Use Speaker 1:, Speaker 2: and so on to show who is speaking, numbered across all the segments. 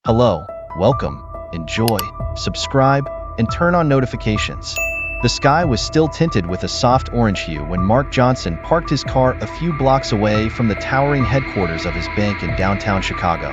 Speaker 1: Hello, welcome, enjoy, subscribe, and turn on notifications. The sky was still tinted with a soft orange hue when Mark Johnson parked his car a few blocks away from the towering headquarters of his bank in downtown Chicago.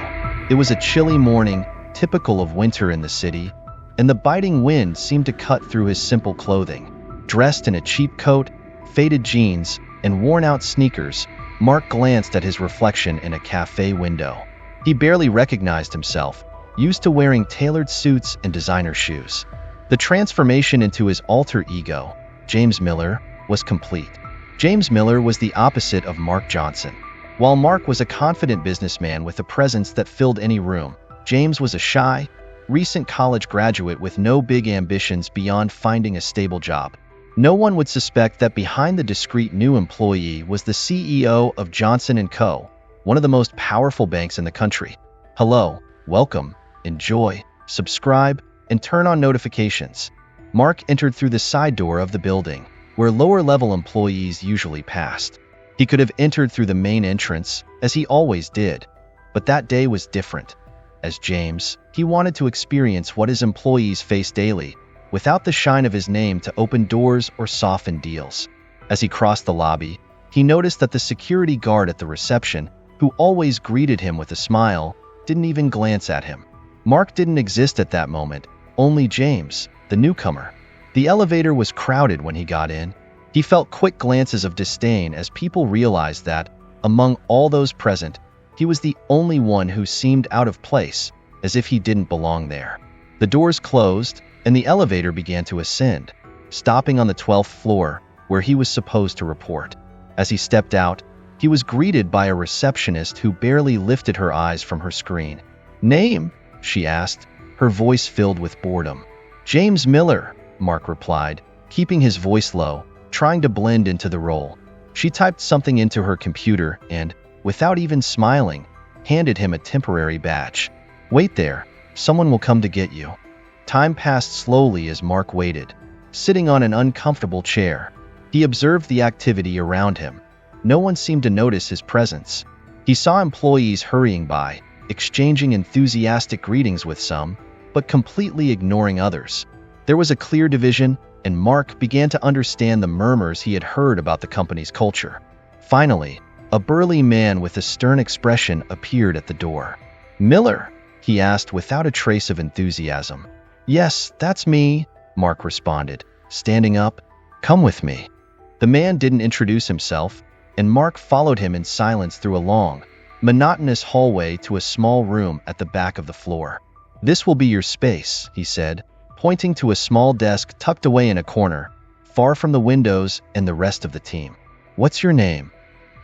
Speaker 1: It was a chilly morning, typical of winter in the city, and the biting wind seemed to cut through his simple clothing. Dressed in a cheap coat, faded jeans, and worn-out sneakers, Mark glanced at his reflection in a cafe window. He barely recognized himself, used to wearing tailored suits and designer shoes. The transformation into his alter ego, James Miller, was complete. James Miller was the opposite of Mark Johnson. While Mark was a confident businessman with a presence that filled any room, James was a shy, recent college graduate with no big ambitions beyond finding a stable job. No one would suspect that behind the discreet new employee was the CEO of Johnson & Co., one of the most powerful banks in the country. Hello, welcome, enjoy, subscribe, and turn on notifications. Mark entered through the side door of the building, where lower-level employees usually passed. He could have entered through the main entrance, as he always did, but that day was different. As James, he wanted to experience what his employees face daily, without the shine of his name to open doors or soften deals. As he crossed the lobby, he noticed that the security guard at the reception, who always greeted him with a smile, didn't even glance at him. Mark didn't exist at that moment, only James, the newcomer. The elevator was crowded when he got in. He felt quick glances of disdain as people realized that, among all those present, he was the only one who seemed out of place, as if he didn't belong there. The doors closed, and the elevator began to ascend, stopping on the 12th floor, where he was supposed to report. As he stepped out, he was greeted by a receptionist who barely lifted her eyes from her screen. "Name?" she asked, her voice filled with boredom. "James Miller," Mark replied, keeping his voice low, trying to blend into the role. She typed something into her computer and, without even smiling, handed him a temporary badge. "Wait there, someone will come to get you." Time passed slowly as Mark waited, sitting on an uncomfortable chair. He observed the activity around him. No one seemed to notice his presence. He saw employees hurrying by, exchanging enthusiastic greetings with some, but completely ignoring others. There was a clear division, and Mark began to understand the murmurs he had heard about the company's culture. Finally, a burly man with a stern expression appeared at the door. "Miller?" he asked without a trace of enthusiasm. "Yes, that's me," Mark responded, standing up. "Come with me." The man didn't introduce himself, and Mark followed him in silence through a long, monotonous hallway to a small room at the back of the floor. "This will be your space," he said, pointing to a small desk tucked away in a corner, far from the windows and the rest of the team. "What's your name?"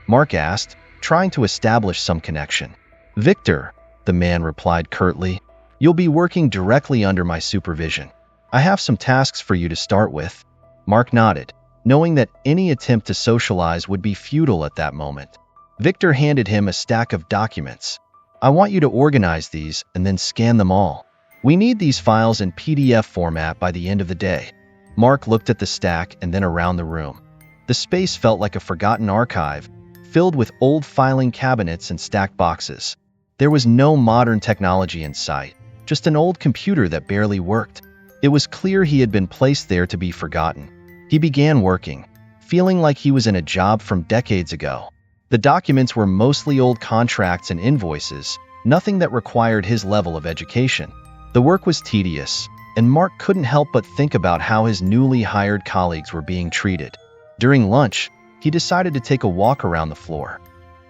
Speaker 1: Mark asked, trying to establish some connection. "Victor," the man replied curtly. "You'll be working directly under my supervision. I have some tasks for you to start with." Mark nodded, knowing that any attempt to socialize would be futile at that moment. Victor handed him a stack of documents. "I want you to organize these and then scan them all. We need these files in PDF format by the end of the day." Mark looked at the stack and then around the room. The space felt like a forgotten archive, filled with old filing cabinets and stacked boxes. There was no modern technology in sight, just an old computer that barely worked. It was clear he had been placed there to be forgotten. He began working, feeling like he was in a job from decades ago. The documents were mostly old contracts and invoices, nothing that required his level of education. The work was tedious, and Mark couldn't help but think about how his newly hired colleagues were being treated. During lunch, he decided to take a walk around the floor.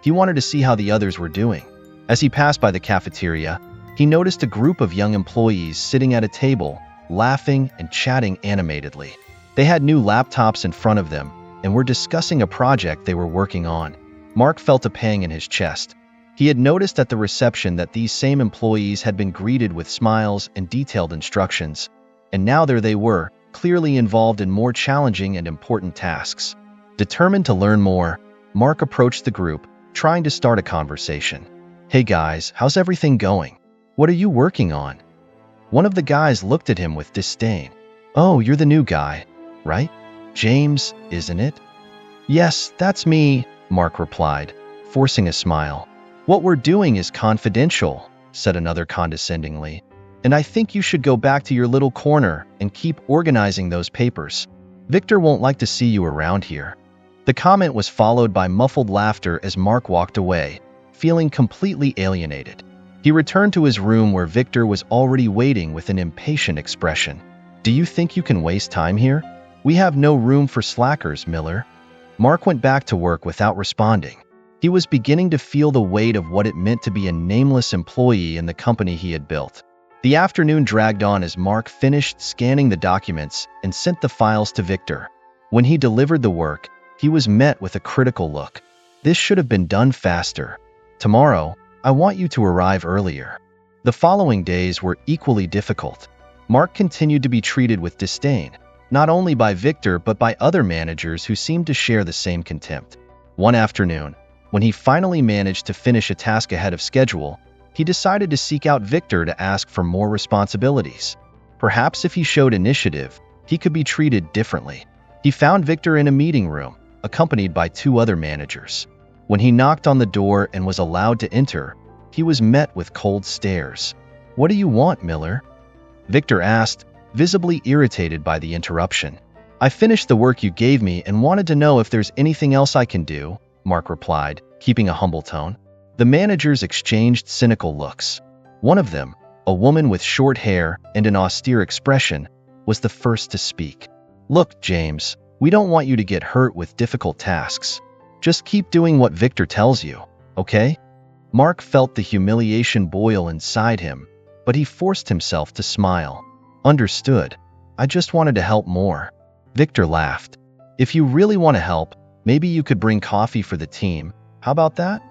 Speaker 1: He wanted to see how the others were doing. As he passed by the cafeteria, he noticed a group of young employees sitting at a table, laughing and chatting animatedly. They had new laptops in front of them and were discussing a project they were working on. Mark felt a pang in his chest. He had noticed at the reception that these same employees had been greeted with smiles and detailed instructions, and now there they were, clearly involved in more challenging and important tasks. Determined to learn more, Mark approached the group, trying to start a conversation. "Hey guys, how's everything going? What are you working on?" One of the guys looked at him with disdain. "Oh, you're the new guy, right? James, isn't it?" "Yes, that's me," Mark replied, forcing a smile. "What we're doing is confidential," said another condescendingly. "And I think you should go back to your little corner and keep organizing those papers. Victor won't like to see you around here." The comment was followed by muffled laughter as Mark walked away, feeling completely alienated. He returned to his room where Victor was already waiting with an impatient expression. "Do you think you can waste time here? We have no room for slackers, Miller." Mark went back to work without responding. He was beginning to feel the weight of what it meant to be a nameless employee in the company he had built. The afternoon dragged on as Mark finished scanning the documents and sent the files to Victor. When he delivered the work, he was met with a critical look. "This should have been done faster. Tomorrow, I want you to arrive earlier." The following days were equally difficult. Mark continued to be treated with disdain, not only by Victor but by other managers who seemed to share the same contempt. One afternoon, when he finally managed to finish a task ahead of schedule, he decided to seek out Victor to ask for more responsibilities. Perhaps if he showed initiative, he could be treated differently. He found Victor in a meeting room, accompanied by two other managers. When he knocked on the door and was allowed to enter, he was met with cold stares. "What do you want, Miller?" Victor asked, visibly irritated by the interruption. "I finished the work you gave me and wanted to know if there's anything else I can do," Mark replied, keeping a humble tone. The managers exchanged cynical looks. One of them, a woman with short hair and an austere expression, was the first to speak. "Look, James, we don't want you to get hurt with difficult tasks. Just keep doing what Victor tells you, okay?" Mark felt the humiliation boil inside him, but he forced himself to smile. "Understood. I just wanted to help more." Victor laughed. "If you really want to help, maybe you could bring coffee for the team. How about that?"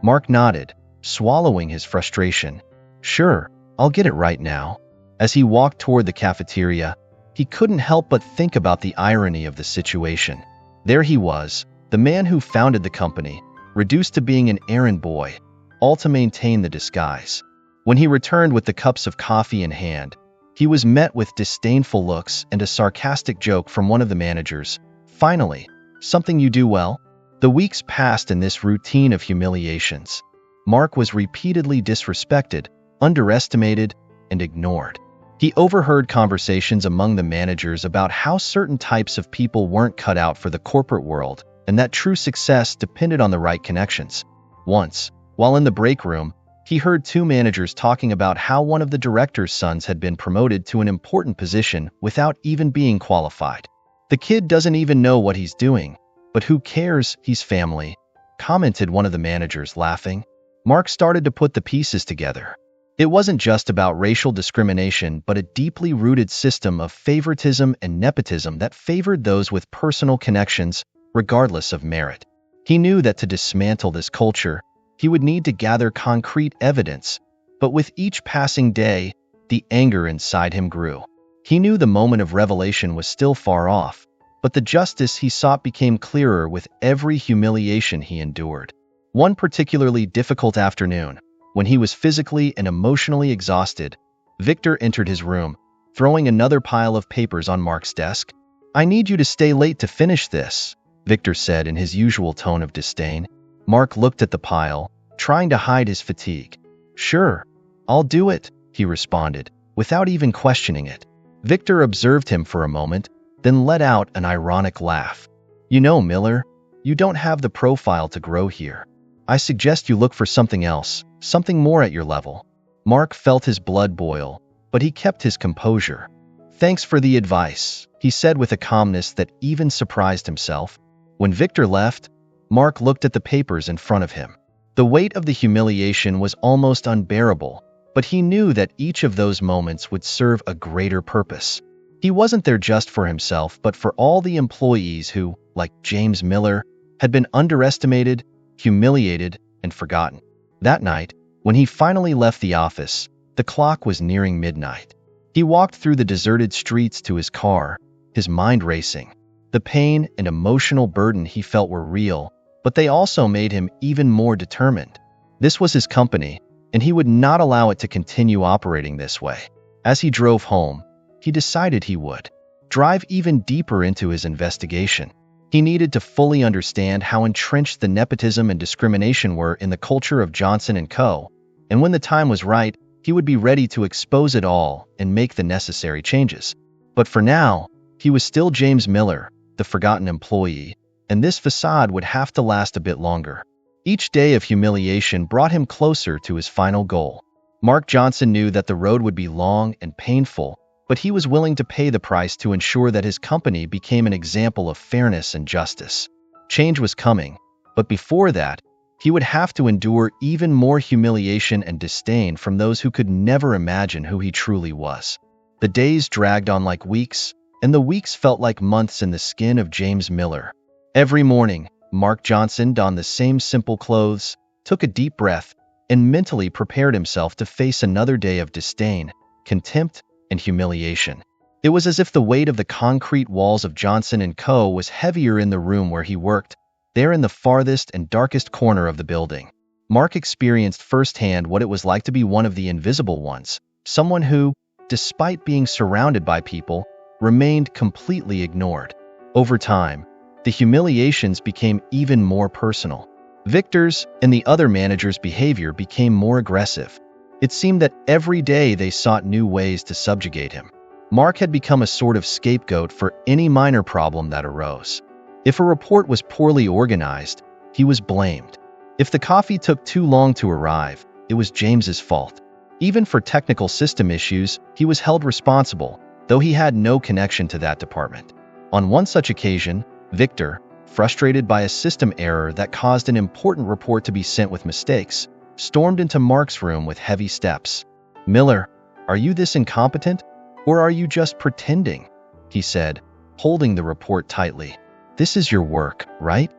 Speaker 1: Mark nodded, swallowing his frustration. "Sure, I'll get it right now." As he walked toward the cafeteria, he couldn't help but think about the irony of the situation. There he was, the man who founded the company, reduced to being an errand boy, all to maintain the disguise. When he returned with the cups of coffee in hand, he was met with disdainful looks and a sarcastic joke from one of the managers. "Finally, something you do well?" The weeks passed in this routine of humiliations. Mark was repeatedly disrespected, underestimated, and ignored. He overheard conversations among the managers about how certain types of people weren't cut out for the corporate world and that true success depended on the right connections. Once, while in the break room, he heard two managers talking about how one of the director's sons had been promoted to an important position without even being qualified. "The kid doesn't even know what he's doing, but who cares, he's family," commented one of the managers, laughing. Mark started to put the pieces together. It wasn't just about racial discrimination, but a deeply rooted system of favoritism and nepotism that favored those with personal connections, regardless of merit. He knew that to dismantle this culture, he would need to gather concrete evidence, but with each passing day, the anger inside him grew. He knew the moment of revelation was still far off, but the justice he sought became clearer with every humiliation he endured. One particularly difficult afternoon, when he was physically and emotionally exhausted, Victor entered his room, throwing another pile of papers on Mark's desk. "I need you to stay late to finish this," Victor said in his usual tone of disdain. Mark looked at the pile, trying to hide his fatigue. "Sure, I'll do it," he responded, without even questioning it. Victor observed him for a moment, then let out an ironic laugh. "You know, Miller, you don't have the profile to grow here. I suggest you look for something else, something more at your level." Mark felt his blood boil, but he kept his composure. "Thanks for the advice," he said with a calmness that even surprised himself. When Victor left, Mark looked at the papers in front of him. The weight of the humiliation was almost unbearable, but he knew that each of those moments would serve a greater purpose. He wasn't there just for himself, but for all the employees who, like James Miller, had been underestimated, humiliated, and forgotten. That night, when he finally left the office, the clock was nearing midnight. He walked through the deserted streets to his car, his mind racing. The pain and emotional burden he felt were real, but they also made him even more determined. This was his company, and he would not allow it to continue operating this way. As he drove home, he decided he would drive even deeper into his investigation. He needed to fully understand how entrenched the nepotism and discrimination were in the culture of Johnson & Co., and when the time was right, he would be ready to expose it all and make the necessary changes. But for now, he was still James Miller, the forgotten employee, and this facade would have to last a bit longer. Each day of humiliation brought him closer to his final goal. Mark Johnson knew that the road would be long and painful, but he was willing to pay the price to ensure that his company became an example of fairness and justice. Change was coming, but before that, he would have to endure even more humiliation and disdain from those who could never imagine who he truly was. The days dragged on like weeks, and the weeks felt like months in the skin of James Miller. Every morning, Mark Johnson donned the same simple clothes, took a deep breath, and mentally prepared himself to face another day of disdain, contempt, and humiliation. It was as if the weight of the concrete walls of Johnson & Co. was heavier in the room where he worked, there in the farthest and darkest corner of the building. Mark experienced firsthand what it was like to be one of the invisible ones, someone who, despite being surrounded by people, remained completely ignored. Over time, the humiliations became even more personal. Victor's and the other managers' behavior became more aggressive. It seemed that every day they sought new ways to subjugate him. Mark had become a sort of scapegoat for any minor problem that arose. If a report was poorly organized, he was blamed. If the coffee took too long to arrive, it was James's fault. Even for technical system issues, he was held responsible, though he had no connection to that department. On one such occasion, Victor, frustrated by a system error that caused an important report to be sent with mistakes, stormed into Mark's room with heavy steps. "Miller, are you this incompetent? Or are you just pretending?" he said, holding the report tightly. "This is your work, right?"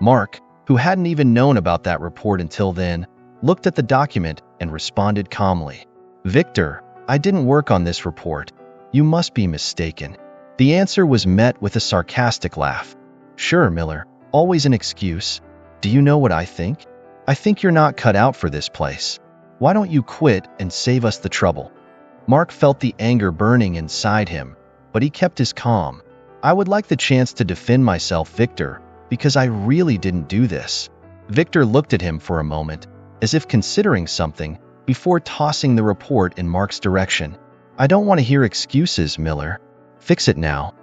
Speaker 1: Mark, who hadn't even known about that report until then, looked at the document and responded calmly. "Victor, I didn't work on this report. You must be mistaken." The answer was met with a sarcastic laugh. "Sure, Miller, always an excuse. Do you know what I think? I think you're not cut out for this place. Why don't you quit and save us the trouble?" Mark felt the anger burning inside him, but he kept his calm. "I would like the chance to defend myself, Victor, because I really didn't do this." Victor looked at him for a moment, as if considering something, before tossing the report in Mark's direction. "I don't want to hear excuses, Miller. Fix it now."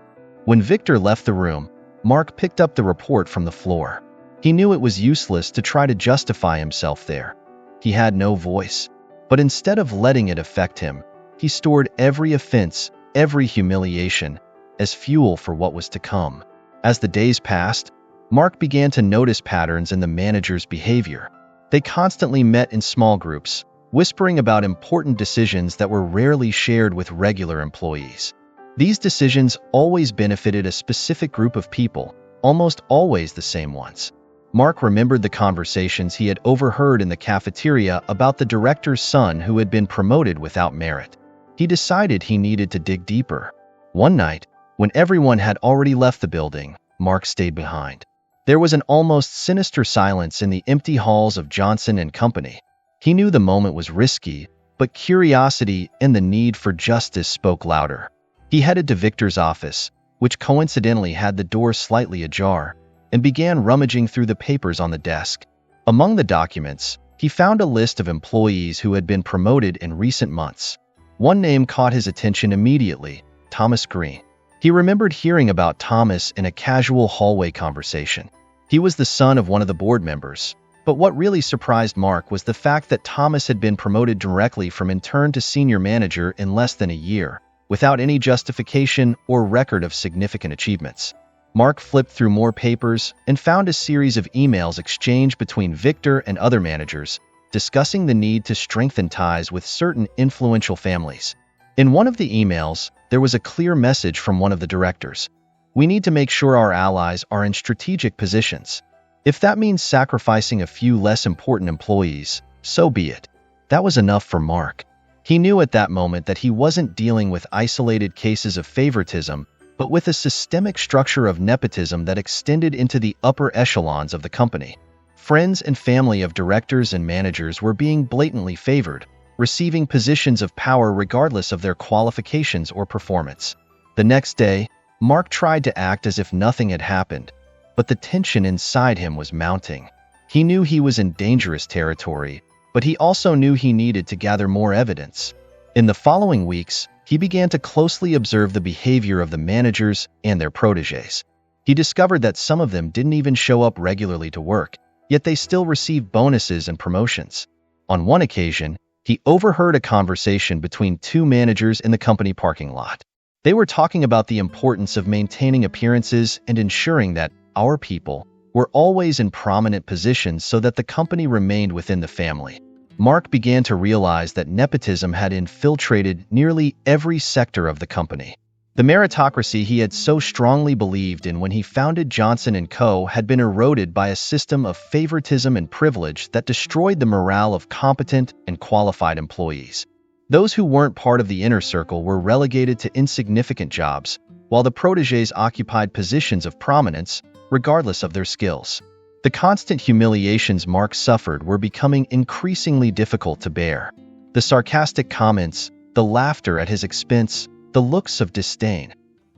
Speaker 1: When Victor left the room, Mark picked up the report from the floor. He knew it was useless to try to justify himself there. He had no voice. But instead of letting it affect him, he stored every offense, every humiliation, as fuel for what was to come. As the days passed, Mark began to notice patterns in the manager's behavior. They constantly met in small groups, whispering about important decisions that were rarely shared with regular employees. These decisions always benefited a specific group of people, almost always the same ones. Mark remembered the conversations he had overheard in the cafeteria about the director's son who had been promoted without merit. He decided he needed to dig deeper. One night, when everyone had already left the building, Mark stayed behind. There was an almost sinister silence in the empty halls of Johnson & Company. He knew the moment was risky, but curiosity and the need for justice spoke louder. He headed to Victor's office, which coincidentally had the door slightly ajar, and began rummaging through the papers on the desk. Among the documents, he found a list of employees who had been promoted in recent months. One name caught his attention immediately: Thomas Green. He remembered hearing about Thomas in a casual hallway conversation. He was the son of one of the board members. But what really surprised Mark was the fact that Thomas had been promoted directly from intern to senior manager in less than a year, without any justification or record of significant achievements. Mark flipped through more papers and found a series of emails exchanged between Victor and other managers, discussing the need to strengthen ties with certain influential families. In one of the emails, there was a clear message from one of the directors: "We need to make sure our allies are in strategic positions. If that means sacrificing a few less important employees, so be it." That was enough for Mark. He knew at that moment that he wasn't dealing with isolated cases of favoritism, but with a systemic structure of nepotism that extended into the upper echelons of the company. Friends and family of directors and managers were being blatantly favored, receiving positions of power regardless of their qualifications or performance. The next day, Mark tried to act as if nothing had happened, but the tension inside him was mounting. He knew he was in dangerous territory, but he also knew he needed to gather more evidence. In the following weeks, he began to closely observe the behavior of the managers and their protégés. He discovered that some of them didn't even show up regularly to work, yet they still received bonuses and promotions. On one occasion, he overheard a conversation between two managers in the company parking lot. They were talking about the importance of maintaining appearances and ensuring that our people were always in prominent positions so that the company remained within the family. Mark began to realize that nepotism had infiltrated nearly every sector of the company. The meritocracy he had so strongly believed in when he founded Johnson & Co. had been eroded by a system of favoritism and privilege that destroyed the morale of competent and qualified employees. Those who weren't part of the inner circle were relegated to insignificant jobs, while the protégés occupied positions of prominence, regardless of their skills. The constant humiliations Mark suffered were becoming increasingly difficult to bear. The sarcastic comments, the laughter at his expense, the looks of disdain,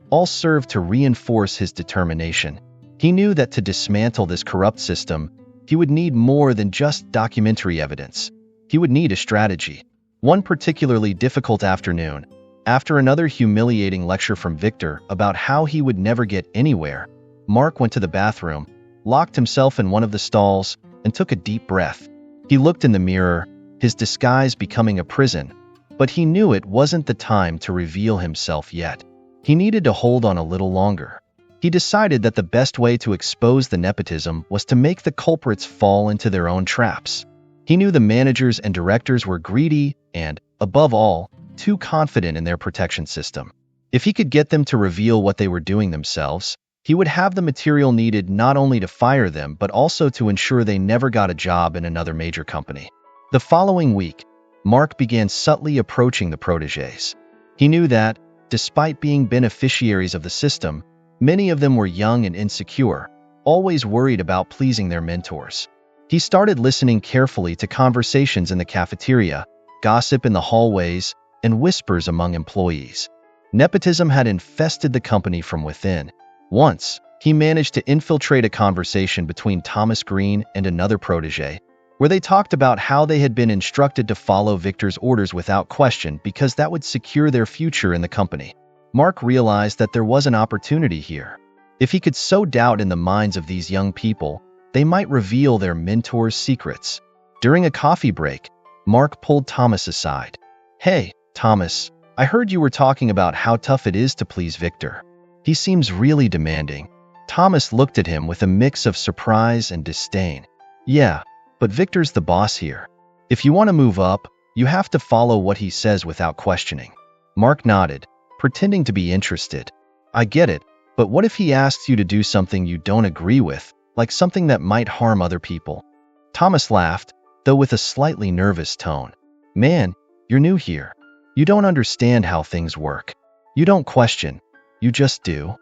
Speaker 1: all served to reinforce his determination. He knew that to dismantle this corrupt system, he would need more than just documentary evidence. He would need a strategy. One particularly difficult afternoon, after another humiliating lecture from Victor about how he would never get anywhere, Mark went to the bathroom, locked himself in one of the stalls, and took a deep breath. He looked in the mirror, his disguise becoming a prison, but he knew it wasn't the time to reveal himself yet. He needed to hold on a little longer. He decided that the best way to expose the nepotism was to make the culprits fall into their own traps. He knew the managers and directors were greedy and, above all, too confident in their protection system. If he could get them to reveal what they were doing themselves, he would have the material needed not only to fire them but also to ensure they never got a job in another major company. The following week, Mark began subtly approaching the protégés. He knew that, despite being beneficiaries of the system, many of them were young and insecure, always worried about pleasing their mentors. He started listening carefully to conversations in the cafeteria, gossip in the hallways, and whispers among employees. Nepotism had infested the company from within. Once, he managed to infiltrate a conversation between Thomas Green and another protégé, where they talked about how they had been instructed to follow Victor's orders without question because that would secure their future in the company. Mark realized that there was an opportunity here. If he could sow doubt in the minds of these young people, they might reveal their mentor's secrets. During a coffee break, Mark pulled Thomas aside. "Hey, Thomas, I heard you were talking about how tough it is to please Victor. He seems really demanding." Thomas looked at him with a mix of surprise and disdain. "Yeah, but Victor's the boss here. If you want to move up, you have to follow what he says without questioning." Mark nodded, pretending to be interested. "I get it, but what if he asks you to do something you don't agree with, like something that might harm other people?" Thomas laughed, though with a slightly nervous tone. "Man, you're new here. You don't understand how things work. You don't question. You just do."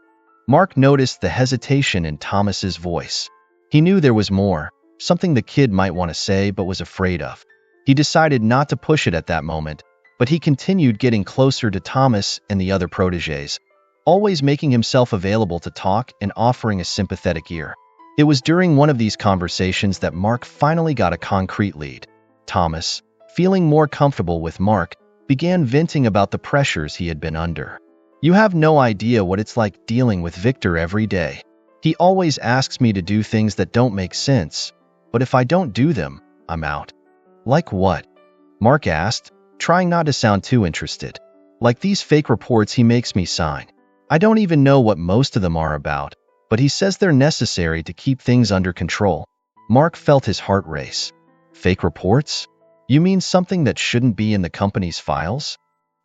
Speaker 1: Mark noticed the hesitation in Thomas's voice. He knew there was more, something the kid might want to say but was afraid of. He decided not to push it at that moment, but he continued getting closer to Thomas and the other protégés, always making himself available to talk and offering a sympathetic ear. It was during one of these conversations that Mark finally got a concrete lead. Thomas, feeling more comfortable with Mark, began venting about the pressures he had been under. "You have no idea what it's like dealing with Victor every day. He always asks me to do things that don't make sense, but if I don't do them, I'm out." "Like what?" Mark asked, trying not to sound too interested. "Like these fake reports he makes me sign. I don't even know what most of them are about, but he says they're necessary to keep things under control." Mark felt his heart race. "Fake reports? You mean something that shouldn't be in the company's files?"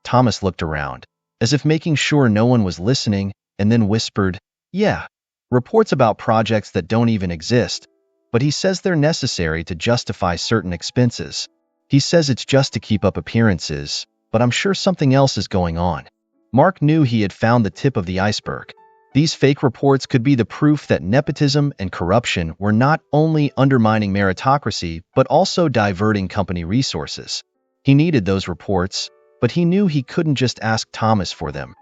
Speaker 1: Thomas looked around, as if making sure no one was listening, and then whispered, "Yeah, reports about projects that don't even exist, but he says they're necessary to justify certain expenses. He says it's just to keep up appearances, but I'm sure something else is going on." Mark knew he had found the tip of the iceberg. These fake reports could be the proof that nepotism and corruption were not only undermining meritocracy but also diverting company resources. He needed those reports, but he knew he couldn't just ask Thomas for them.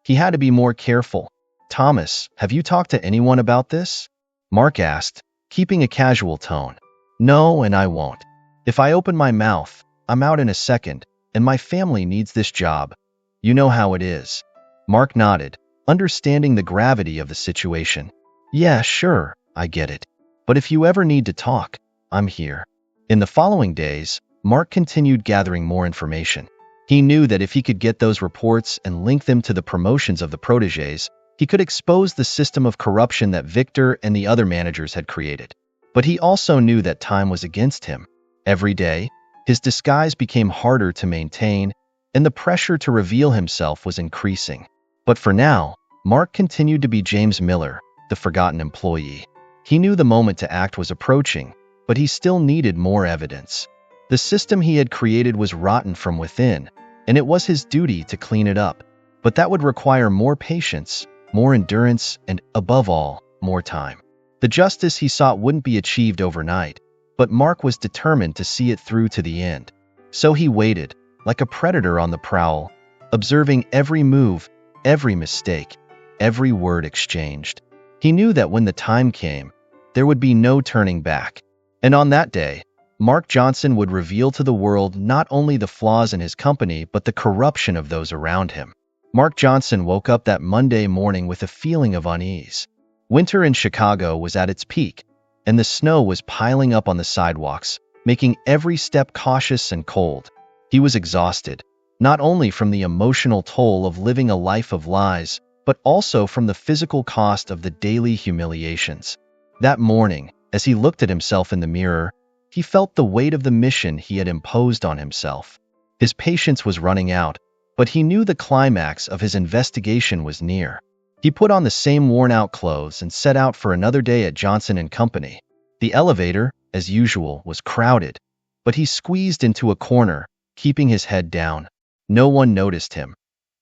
Speaker 1: He had to be more careful. "Thomas, have you talked to anyone about this?" Mark asked, keeping a casual tone. "No, and I won't. If I open my mouth, I'm out in a second, and my family needs this job. You know how it is." Mark nodded, understanding the gravity of the situation. "Yeah, sure, I get it. But if you ever need to talk, I'm here." In the following days, Mark continued gathering more information. He knew that if he could get those reports and link them to the promotions of the protégés, he could expose the system of corruption that Victor and the other managers had created. But he also knew that time was against him. Every day, his disguise became harder to maintain, and the pressure to reveal himself was increasing. But for now, Mark continued to be James Miller, the forgotten employee. He knew the moment to act was approaching, but he still needed more evidence. The system he had created was rotten from within, and it was his duty to clean it up. But that would require more patience, more endurance, and, above all, more time. The justice he sought wouldn't be achieved overnight, but Mark was determined to see it through to the end. So he waited, like a predator on the prowl, observing every move, every mistake, every word exchanged. He knew that when the time came, there would be no turning back. And on that day, Mark Johnson would reveal to the world not only the flaws in his company but the corruption of those around him. Mark Johnson woke up that Monday morning with a feeling of unease. Winter in Chicago was at its peak, and the snow was piling up on the sidewalks, making every step cautious and cold. He was exhausted, not only from the emotional toll of living a life of lies, but also from the physical cost of the daily humiliations. That morning, as he looked at himself in the mirror, he felt the weight of the mission he had imposed on himself. His patience was running out, but he knew the climax of his investigation was near. He put on the same worn-out clothes and set out for another day at Johnson & Company. The elevator, as usual, was crowded, but he squeezed into a corner, keeping his head down. No one noticed him.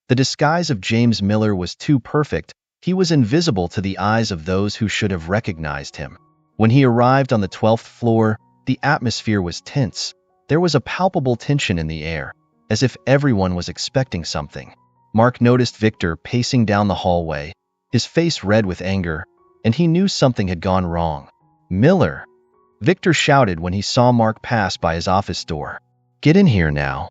Speaker 1: The disguise of James Miller was too perfect. He was invisible to the eyes of those who should have recognized him. When he arrived on the 12th floor, the atmosphere was tense. There was a palpable tension in the air, as if everyone was expecting something. Mark noticed Victor pacing down the hallway, his face red with anger, and he knew something had gone wrong. "Miller!" Victor shouted when he saw Mark pass by his office door. "Get in here now."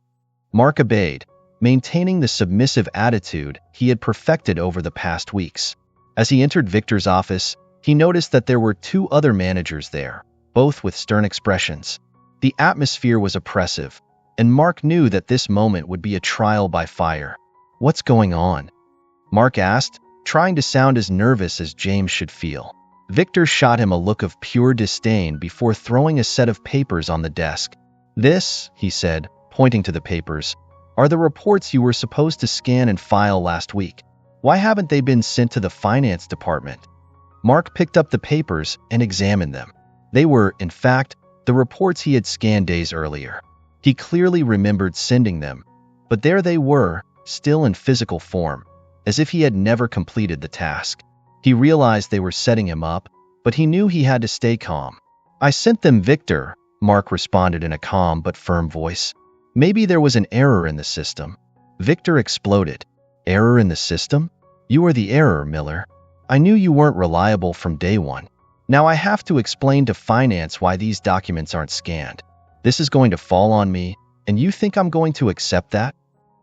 Speaker 1: Mark obeyed, maintaining the submissive attitude he had perfected over the past weeks. As he entered Victor's office, he noticed that there were two other managers there, both with stern expressions. The atmosphere was oppressive, and Mark knew that this moment would be a trial by fire. "What's going on?" Mark asked, trying to sound as nervous as James should feel. Victor shot him a look of pure disdain before throwing a set of papers on the desk. "This," he said, pointing to the papers, "are the reports you were supposed to scan and file last week. Why haven't they been sent to the finance department?" Mark picked up the papers and examined them. They were, in fact, the reports he had scanned days earlier. He clearly remembered sending them, but there they were, still in physical form, as if he had never completed the task. He realized they were setting him up, but he knew he had to stay calm. "I sent them, Victor," Mark responded in a calm but firm voice. "Maybe there was an error in the system." Victor exploded. "Error in the system? You are the error, Miller. I knew you weren't reliable from day one. Now I have to explain to finance why these documents aren't scanned. This is going to fall on me, and you think I'm going to accept that?"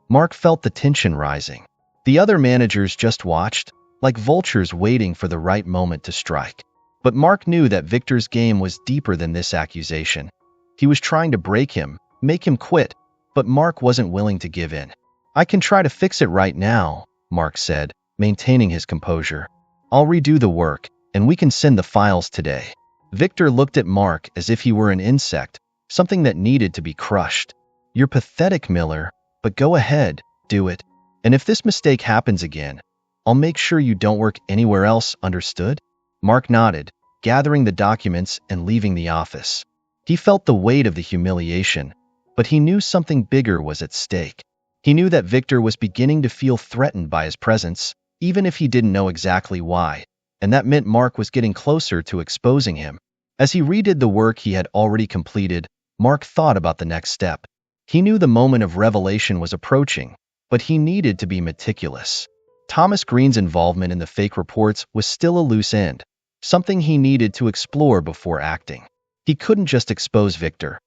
Speaker 1: Mark felt the tension rising. The other managers just watched, like vultures waiting for the right moment to strike. But Mark knew that Victor's game was deeper than this accusation. He was trying to break him, make him quit, but Mark wasn't willing to give in. "I can try to fix it right now," Mark said, maintaining his composure. "I'll redo the work, and we can send the files today." Victor looked at Mark as if he were an insect, something that needed to be crushed. "You're pathetic, Miller, but go ahead, do it. And if this mistake happens again, I'll make sure you don't work anywhere else, understood?" Mark nodded, gathering the documents and leaving the office. He felt the weight of the humiliation, but he knew something bigger was at stake. He knew that Victor was beginning to feel threatened by his presence, even if he didn't know exactly why, and that meant Mark was getting closer to exposing him. As he redid the work he had already completed, Mark thought about the next step. He knew the moment of revelation was approaching, but he needed to be meticulous. Thomas Green's involvement in the fake reports was still a loose end, something he needed to explore before acting. He couldn't just expose Victor.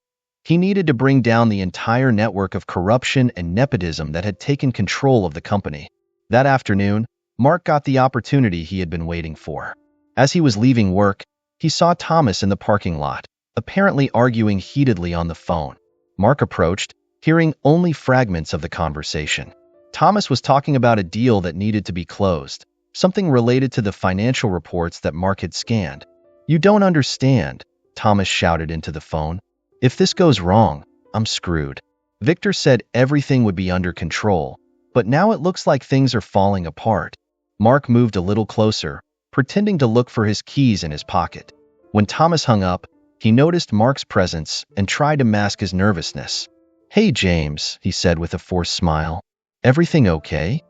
Speaker 1: He needed to bring down the entire network of corruption and nepotism that had taken control of the company. That afternoon, Mark got the opportunity he had been waiting for. As he was leaving work, he saw Thomas in the parking lot, apparently arguing heatedly on the phone. Mark approached, hearing only fragments of the conversation. Thomas was talking about a deal that needed to be closed, something related to the financial reports that Mark had scanned. "You don't understand," Thomas shouted into the phone. "If this goes wrong, I'm screwed. Victor said everything would be under control, but now it looks like things are falling apart." Mark moved a little closer, pretending to look for his keys in his pocket. When Thomas hung up, he noticed Mark's presence and tried to mask his nervousness. "Hey, James," he said with a forced smile. "Everything okay?"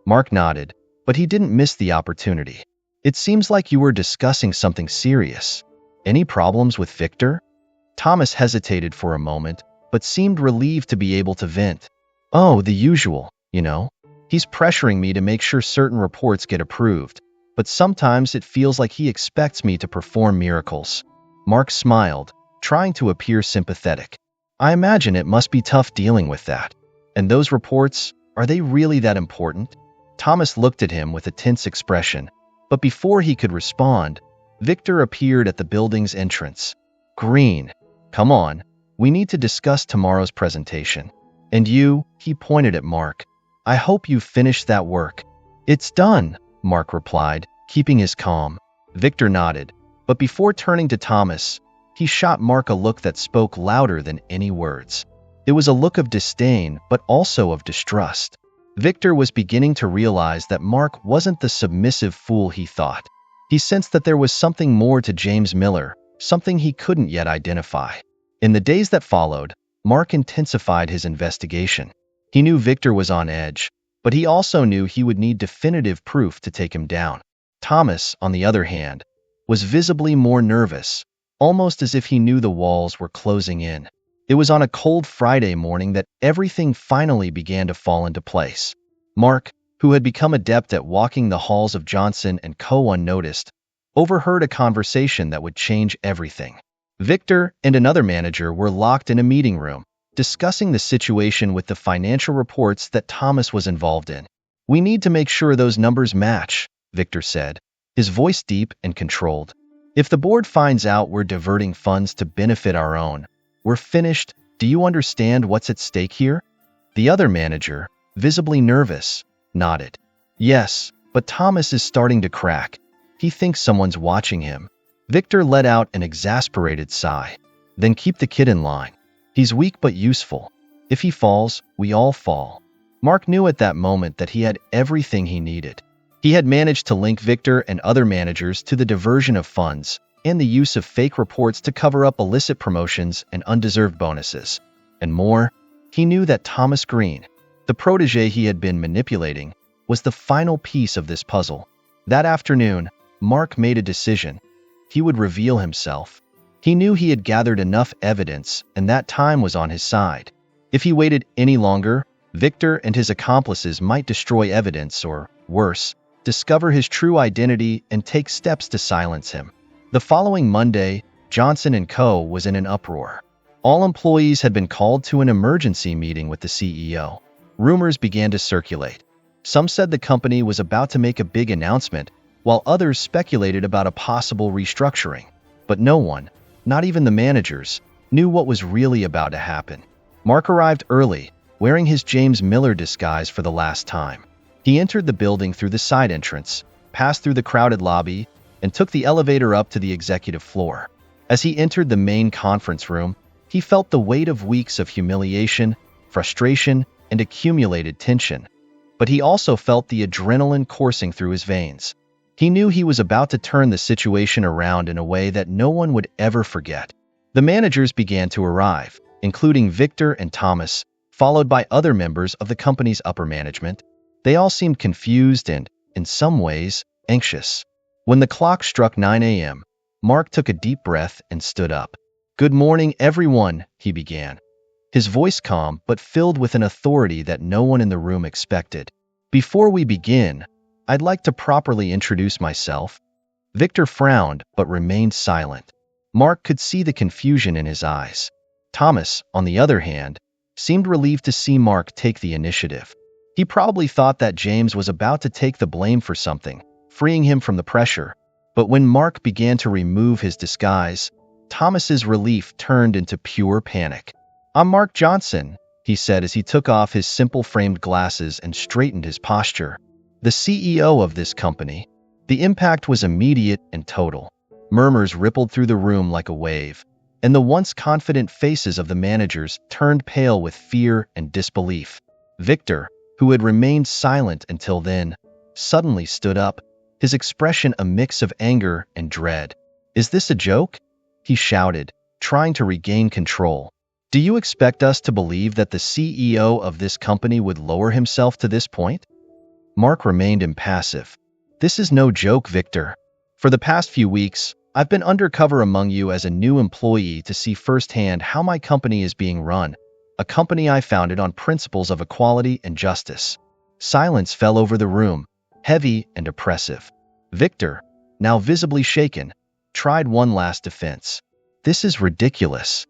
Speaker 1: Mark nodded, but he didn't miss the opportunity. "It seems like you were discussing something serious. Any problems with Victor?" Thomas hesitated for a moment, but seemed relieved to be able to vent. "Oh, the usual, you know. He's pressuring me to make sure certain reports get approved, but sometimes it feels like he expects me to perform miracles." Mark smiled, trying to appear sympathetic. "I imagine it must be tough dealing with that. And those reports, are they really that important?" Thomas looked at him with a tense expression, but before he could respond, Victor appeared at the building's entrance. "Green, come on, we need to discuss tomorrow's presentation. And you," he pointed at Mark, "I hope you've finished that work." "It's done," Mark replied, keeping his calm. Victor nodded, but before turning to Thomas, he shot Mark a look that spoke louder than any words. It was a look of disdain, but also of distrust. Victor was beginning to realize that Mark wasn't the submissive fool he thought. He sensed that there was something more to James Miller, something he couldn't yet identify. In the days that followed, Mark intensified his investigation. He knew Victor was on edge, but he also knew he would need definitive proof to take him down. Thomas, on the other hand, was visibly more nervous, almost as if he knew the walls were closing in. It was on a cold Friday morning that everything finally began to fall into place. Mark, who had become adept at walking the halls of Johnson & Co. unnoticed, overheard a conversation that would change everything. Victor and another manager were locked in a meeting room, discussing the situation with the financial reports that Thomas was involved in. "We need to make sure those numbers match," Victor said, his voice deep and controlled. "If the board finds out we're diverting funds to benefit our own, we're finished. Do you understand what's at stake here?" The other manager, visibly nervous, nodded. "Yes, but Thomas is starting to crack. He thinks someone's watching him." Victor let out an exasperated sigh. "Then keep the kid in line. He's weak but useful. If he falls, we all fall." Mark knew at that moment that he had everything he needed. He had managed to link Victor and other managers to the diversion of funds and the use of fake reports to cover up illicit promotions and undeserved bonuses. And more, he knew that Thomas Green, the protege he had been manipulating, was the final piece of this puzzle. That afternoon, Mark made a decision. He would reveal himself. He knew he had gathered enough evidence, and that time was on his side. If he waited any longer, Victor and his accomplices might destroy evidence or, worse, discover his true identity and take steps to silence him. The following Monday, Johnson & Co. was in an uproar. All employees had been called to an emergency meeting with the CEO. Rumors began to circulate. Some said the company was about to make a big announcement, while others speculated about a possible restructuring. But no one, not even the managers, knew what was really about to happen. Mark arrived early, wearing his James Miller disguise for the last time. He entered the building through the side entrance, passed through the crowded lobby, and took the elevator up to the executive floor. As he entered the main conference room, he felt the weight of weeks of humiliation, frustration, and accumulated tension. But he also felt the adrenaline coursing through his veins. He knew he was about to turn the situation around in a way that no one would ever forget. The managers began to arrive, including Victor and Thomas, followed by other members of the company's upper management. They all seemed confused and, in some ways, anxious. When the clock struck 9 a.m., Mark took a deep breath and stood up. "Good morning, everyone," he began, his voice calm but filled with an authority that no one in the room expected. "Before we begin, I'd like to properly introduce myself." Victor frowned but remained silent. Mark could see the confusion in his eyes. Thomas, on the other hand, seemed relieved to see Mark take the initiative. He probably thought that James was about to take the blame for something, freeing him from the pressure. But when Mark began to remove his disguise, Thomas's relief turned into pure panic. "I'm Mark Johnson," he said as he took off his simple framed glasses and straightened his posture. "The CEO of this company." The impact was immediate and total. Murmurs rippled through the room like a wave, and the once confident faces of the managers turned pale with fear and disbelief. Victor, who had remained silent until then, suddenly stood up, his expression a mix of anger and dread. "Is this a joke?" he shouted, trying to regain control. "Do you expect us to believe that the CEO of this company would lower himself to this point?" Mark remained impassive. "This is no joke, Victor. For the past few weeks, I've been undercover among you as a new employee to see firsthand how my company is being run, a company I founded on principles of equality and justice." Silence fell over the room, heavy and oppressive. Victor, now visibly shaken, tried one last defense. "This is ridiculous.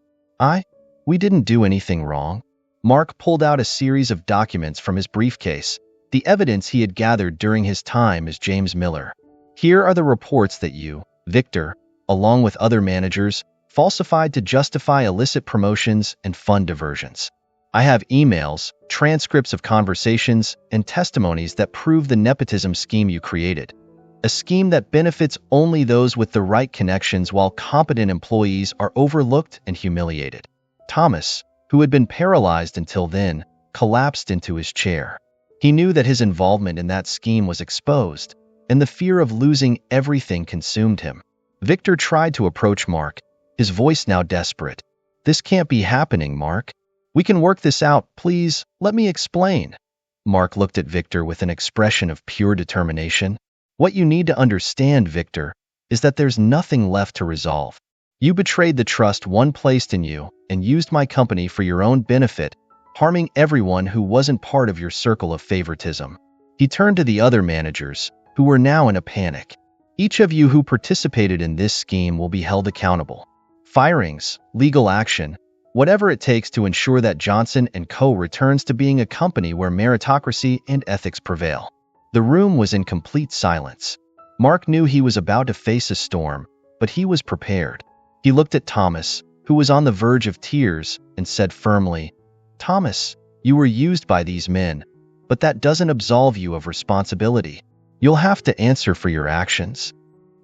Speaker 1: We didn't do anything wrong." Mark pulled out a series of documents from his briefcase, the evidence he had gathered during his time as James Miller. "Here are the reports that you, Victor, along with other managers, falsified to justify illicit promotions and fund diversions. I have emails, transcripts of conversations, and testimonies that prove the nepotism scheme you created. A scheme that benefits only those with the right connections while competent employees are overlooked and humiliated." Thomas, who had been paralyzed until then, collapsed into his chair. He knew that his involvement in that scheme was exposed, and the fear of losing everything consumed him. Victor tried to approach Mark, his voice now desperate. "This can't be happening, Mark. We can work this out, please, let me explain." Mark looked at Victor with an expression of pure determination. "What you need to understand, Victor, is that there's nothing left to resolve. You betrayed the trust one placed in you and used my company for your own benefit, harming everyone who wasn't part of your circle of favoritism." He turned to the other managers, who were now in a panic. "Each of you who participated in this scheme will be held accountable. Firings, legal action, whatever it takes to ensure that Johnson & Co. returns to being a company where meritocracy and ethics prevail." The room was in complete silence. Mark knew he was about to face a storm, but he was prepared. He looked at Thomas, who was on the verge of tears, and said firmly, "Thomas, you were used by these men, but that doesn't absolve you of responsibility. You'll have to answer for your actions."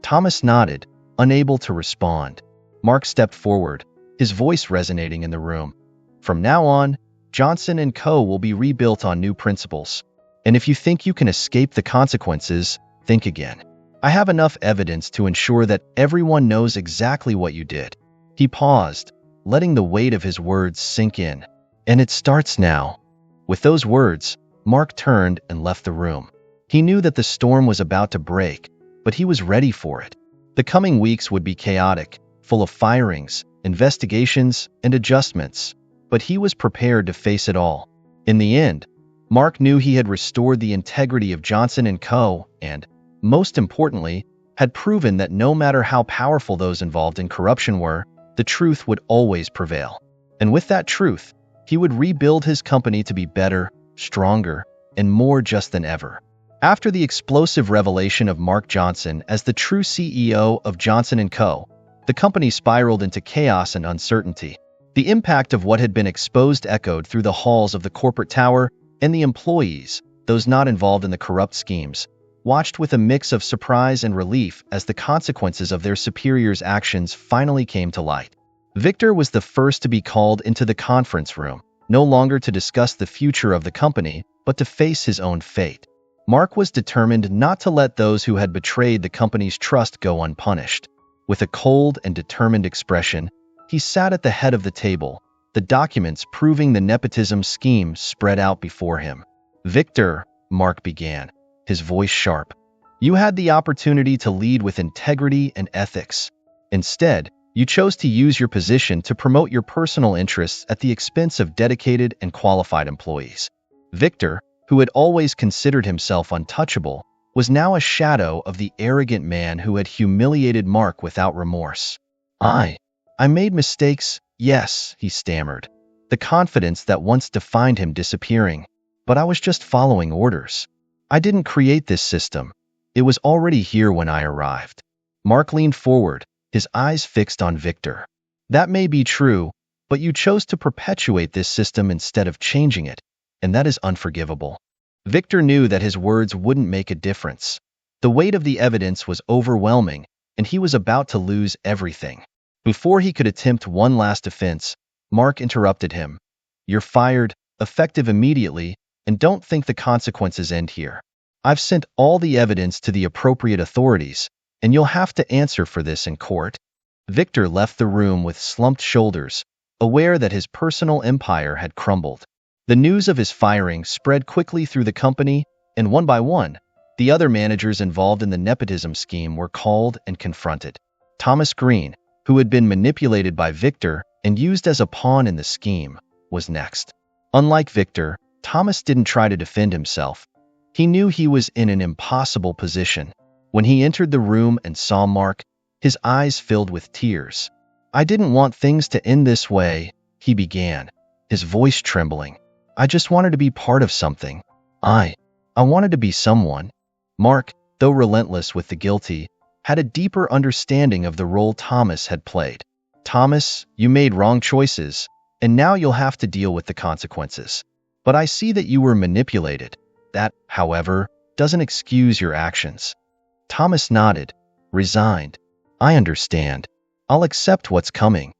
Speaker 1: Thomas nodded, unable to respond. Mark stepped forward, his voice resonating in the room. "From now on, Johnson & Co. will be rebuilt on new principles. And if you think you can escape the consequences, think again. I have enough evidence to ensure that everyone knows exactly what you did." He paused, letting the weight of his words sink in. "And it starts now." With those words, Mark turned and left the room. He knew that the storm was about to break, but he was ready for it. The coming weeks would be chaotic, full of firings, investigations, and adjustments, but he was prepared to face it all. In the end, Mark knew he had restored the integrity of Johnson & Co. and, most importantly, had proven that no matter how powerful those involved in corruption were, the truth would always prevail. And with that truth, he would rebuild his company to be better, stronger, and more just than ever. After the explosive revelation of Mark Johnson as the true CEO of Johnson & Co., the company spiraled into chaos and uncertainty. The impact of what had been exposed echoed through the halls of the corporate tower, and the employees, those not involved in the corrupt schemes, watched with a mix of surprise and relief as the consequences of their superiors' actions finally came to light. Victor was the first to be called into the conference room, no longer to discuss the future of the company, but to face his own fate. Mark was determined not to let those who had betrayed the company's trust go unpunished. With a cold and determined expression, he sat at the head of the table, the documents proving the nepotism scheme spread out before him. "Victor," Mark began, his voice sharp, "you had the opportunity to lead with integrity and ethics. Instead, you chose to use your position to promote your personal interests at the expense of dedicated and qualified employees." Victor, who had always considered himself untouchable, was now a shadow of the arrogant man who had humiliated Mark without remorse. I made mistakes, Yes, he stammered, the confidence that once defined him disappearing. But I was just following orders. I didn't create this system. It was already here when I arrived. Mark leaned forward, his eyes fixed on Victor. That may be true, but you chose to perpetuate this system instead of changing it, and that is unforgivable. Victor knew that his words wouldn't make a difference. The weight of the evidence was overwhelming, and he was about to lose everything. Before he could attempt one last defense, Mark interrupted him. You're fired, effective immediately, and don't think the consequences end here. I've sent all the evidence to the appropriate authorities, and you'll have to answer for this in court. Victor left the room with slumped shoulders, aware that his personal empire had crumbled. The news of his firing spread quickly through the company, and one by one, the other managers involved in the nepotism scheme were called and confronted. Thomas Green, who had been manipulated by Victor and used as a pawn in the scheme, was next. Unlike Victor, Thomas didn't try to defend himself. He knew he was in an impossible position. When he entered the room and saw Mark, his eyes filled with tears. I didn't want things to end this way, he began, his voice trembling. I just wanted to be part of something. I wanted to be someone. Mark, though relentless with the guilty, had a deeper understanding of the role Thomas had played. Thomas, you made wrong choices, and now you'll have to deal with the consequences. But I see that you were manipulated. That, however, doesn't excuse your actions. Thomas nodded, resigned. I understand. I'll accept what's coming.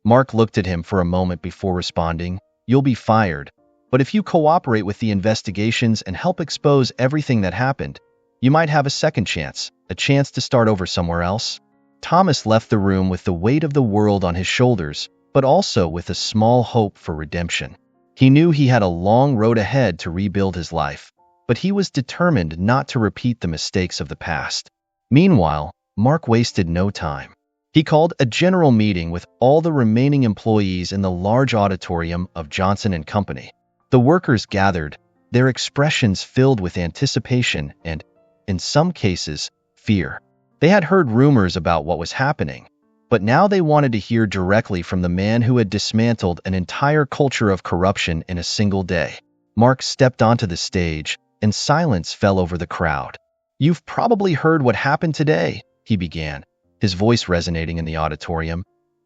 Speaker 1: Mark looked at him for a moment before responding. You'll be fired. But if you cooperate with the investigations and help expose everything that happened, you might have a second chance, a chance to start over somewhere else. Thomas left the room with the weight of the world on his shoulders, but also with a small hope for redemption. He knew he had a long road ahead to rebuild his life, but he was determined not to repeat the mistakes of the past. Meanwhile, Mark wasted no time. He called a general meeting with all the remaining employees in the large auditorium of Johnson & Company. The workers gathered, their expressions filled with anticipation and, in some cases, fear. They had heard rumors about what was happening, but now they wanted to hear directly from the man who had dismantled an entire culture of corruption in a single day. Mark stepped onto the stage, and silence fell over the crowd. You've probably heard what happened today, he began, his voice resonating in the auditorium.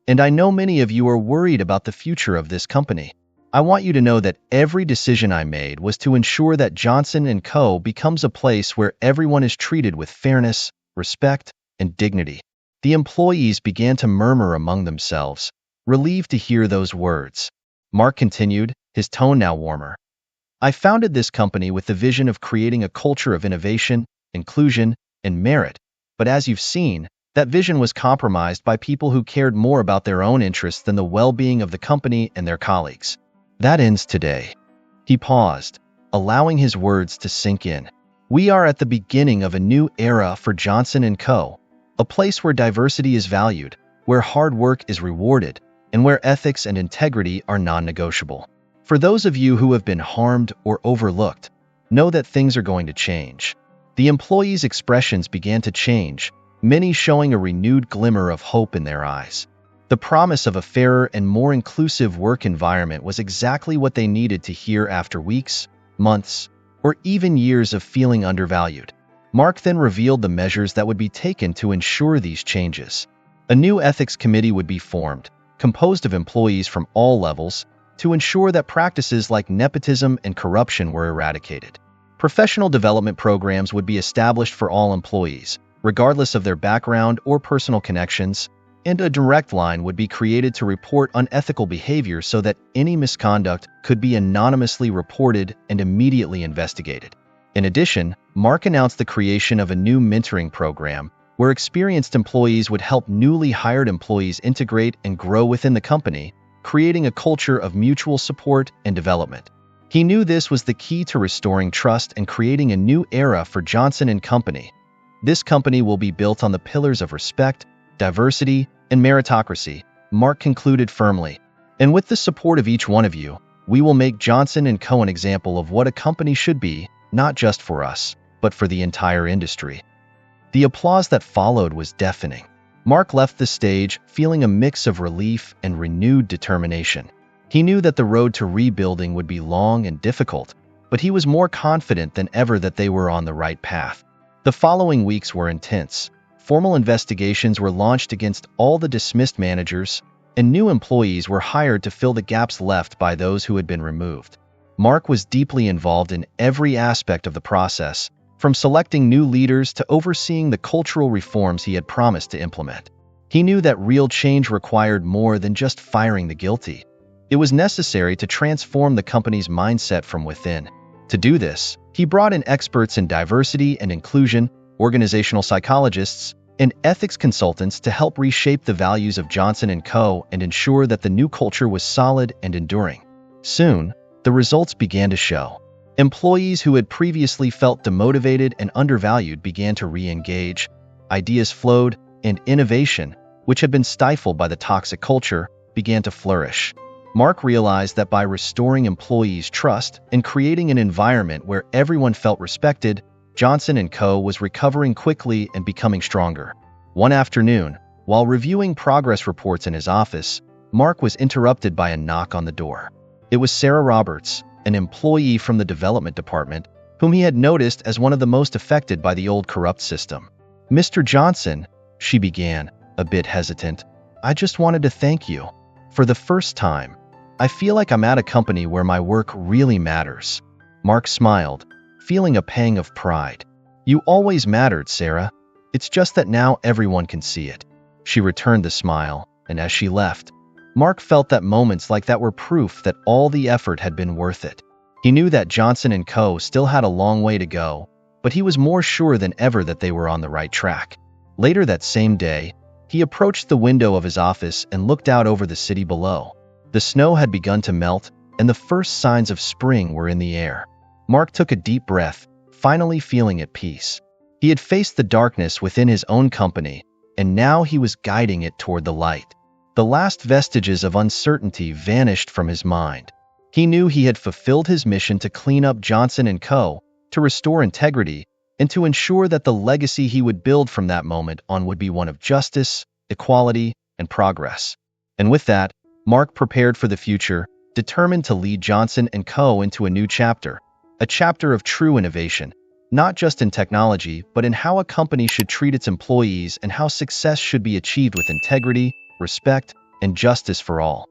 Speaker 1: And I know many of you are worried about the future of this company. I want you to know that every decision I made was to ensure that Johnson & Co. becomes a place where everyone is treated with fairness, respect, and dignity. The employees began to murmur among themselves, relieved to hear those words. Mark continued, his tone now warmer. I founded this company with the vision of creating a culture of innovation, inclusion, and merit, but as you've seen, that vision was compromised by people who cared more about their own interests than the well-being of the company and their colleagues. That ends today. He paused, allowing his words to sink in. We are at the beginning of a new era for Johnson & Co., a place where diversity is valued, where hard work is rewarded, and where ethics and integrity are non-negotiable. For those of you who have been harmed or overlooked, know that things are going to change. The employees' expressions began to change, many showing a renewed glimmer of hope in their eyes. The promise of a fairer and more inclusive work environment was exactly what they needed to hear after weeks, months, or even years of feeling undervalued. Mark then revealed the measures that would be taken to ensure these changes. A new ethics committee would be formed, composed of employees from all levels, to ensure that practices like nepotism and corruption were eradicated. Professional development programs would be established for all employees, regardless of their background or personal connections, and a direct line would be created to report unethical behavior so that any misconduct could be anonymously reported and immediately investigated. In addition, Mark announced the creation of a new mentoring program where experienced employees would help newly hired employees integrate and grow within the company, creating a culture of mutual support and development. He knew this was the key to restoring trust and creating a new era for Johnson & Company. This company will be built on the pillars of respect, diversity, and meritocracy, Mark concluded firmly. And with the support of each one of you, we will make Johnson & Co. an example of what a company should be, not just for us, but for the entire industry. The applause that followed was deafening. Mark left the stage feeling a mix of relief and renewed determination. He knew that the road to rebuilding would be long and difficult, but he was more confident than ever that they were on the right path. The following weeks were intense. Formal investigations were launched against all the dismissed managers, and new employees were hired to fill the gaps left by those who had been removed. Mark was deeply involved in every aspect of the process, from selecting new leaders to overseeing the cultural reforms he had promised to implement. He knew that real change required more than just firing the guilty. It was necessary to transform the company's mindset from within. To do this, he brought in experts in diversity and inclusion, organizational psychologists, and ethics consultants to help reshape the values of Johnson & Co. and ensure that the new culture was solid and enduring. Soon, the results began to show. Employees who had previously felt demotivated and undervalued began to re-engage. Ideas flowed, and innovation, which had been stifled by the toxic culture, began to flourish. Mark realized that by restoring employees' trust and creating an environment where everyone felt respected, Johnson & Co. was recovering quickly and becoming stronger. One afternoon, while reviewing progress reports in his office, Mark was interrupted by a knock on the door. It was Sarah Roberts, an employee from the development department, whom he had noticed as one of the most affected by the old corrupt system. "Mr. Johnson," she began, a bit hesitant, "I just wanted to thank you. For the first time, I feel like I'm at a company where my work really matters." Mark smiled, feeling a pang of pride. "You always mattered, Sarah. It's just that now everyone can see it." She returned the smile, and as she left, Mark felt that moments like that were proof that all the effort had been worth it. He knew that Johnson & Co. still had a long way to go, but he was more sure than ever that they were on the right track. Later that same day, he approached the window of his office and looked out over the city below. The snow had begun to melt, and the first signs of spring were in the air. Mark took a deep breath, finally feeling at peace. He had faced the darkness within his own company, and now he was guiding it toward the light. The last vestiges of uncertainty vanished from his mind. He knew he had fulfilled his mission to clean up Johnson & Co., to restore integrity, and to ensure that the legacy he would build from that moment on would be one of justice, equality, and progress. And with that, Mark prepared for the future, determined to lead Johnson & Co. into a new chapter, a chapter of true innovation, not just in technology, but in how a company should treat its employees and how success should be achieved with integrity, respect, and justice for all.